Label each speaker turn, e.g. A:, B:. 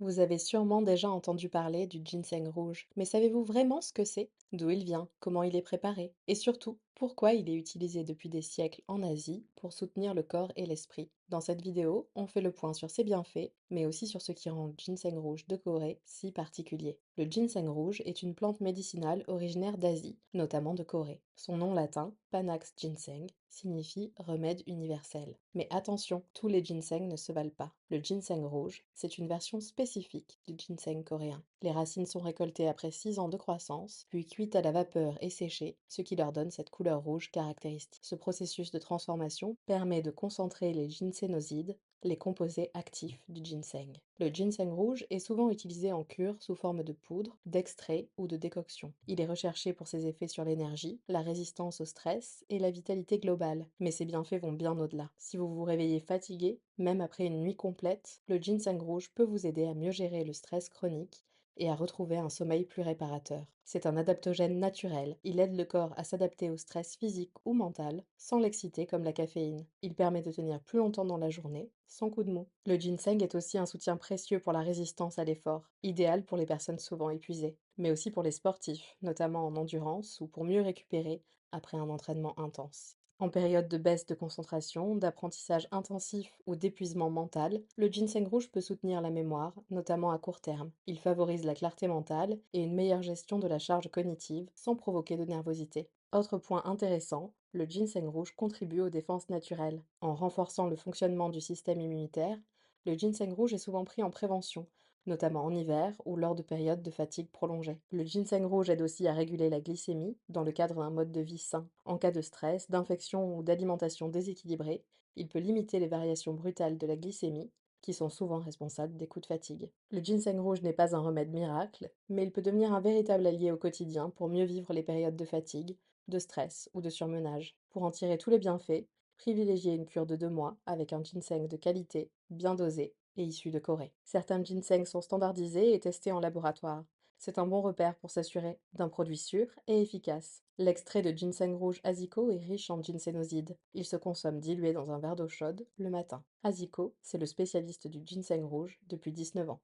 A: Vous avez sûrement déjà entendu parler du ginseng rouge, mais savez-vous vraiment ce que c'est? D'où il vient? Comment il est préparé? Et surtout, pourquoi il est utilisé depuis des siècles en Asie pour soutenir le corps et l'esprit? Dans cette vidéo, on fait le point sur ses bienfaits, mais aussi sur ce qui rend le ginseng rouge de Corée si particulier. Le ginseng rouge est une plante médicinale originaire d'Asie, notamment de Corée. Son nom latin, Panax ginseng, signifie remède universel. Mais attention, tous les ginsengs ne se valent pas. Le ginseng rouge, c'est une version spécifique du ginseng coréen. Les racines sont récoltées après 6 ans de croissance, puis cuites à la vapeur et séchées, ce qui leur donne cette couleur rouge caractéristique. Ce processus de transformation permet de concentrer les ginsénosides, les composés actifs du ginseng. Le ginseng rouge est souvent utilisé en cure sous forme de poudre, d'extrait ou de décoction. Il est recherché pour ses effets sur l'énergie, la résistance au stress et la vitalité globale, mais ses bienfaits vont bien au-delà. Si vous vous réveillez fatigué, même après une nuit complète, le ginseng rouge peut vous aider à mieux gérer le stress chronique et à retrouver un sommeil plus réparateur. C'est un adaptogène naturel. Il aide le corps à s'adapter au stress physique ou mental sans l'exciter comme la caféine. Il permet de tenir plus longtemps dans la journée sans coup de mou. Le ginseng est aussi un soutien précieux pour la résistance à l'effort, idéal pour les personnes souvent épuisées, mais aussi pour les sportifs, notamment en endurance ou pour mieux récupérer après un entraînement intense. En période de baisse de concentration, d'apprentissage intensif ou d'épuisement mental, le ginseng rouge peut soutenir la mémoire, notamment à court terme. Il favorise la clarté mentale et une meilleure gestion de la charge cognitive sans provoquer de nervosité. Autre point intéressant, le ginseng rouge contribue aux défenses naturelles. En renforçant le fonctionnement du système immunitaire, le ginseng rouge est souvent pris en prévention, notamment en hiver ou lors de périodes de fatigue prolongée. Le ginseng rouge aide aussi à réguler la glycémie dans le cadre d'un mode de vie sain. En cas de stress, d'infection ou d'alimentation déséquilibrée, il peut limiter les variations brutales de la glycémie, qui sont souvent responsables des coups de fatigue. Le ginseng rouge n'est pas un remède miracle, mais il peut devenir un véritable allié au quotidien pour mieux vivre les périodes de fatigue, de stress ou de surmenage. Pour en tirer tous les bienfaits, privilégiez une cure de 2 mois avec un ginseng de qualité, bien dosé et issu de Corée. Certains ginsengs sont standardisés et testés en laboratoire. C'est un bon repère pour s'assurer d'un produit sûr et efficace. L'extrait de ginseng rouge Asico est riche en ginsénosides. Il se consomme dilué dans un verre d'eau chaude le matin. Asico, c'est le spécialiste du ginseng rouge depuis 19 ans.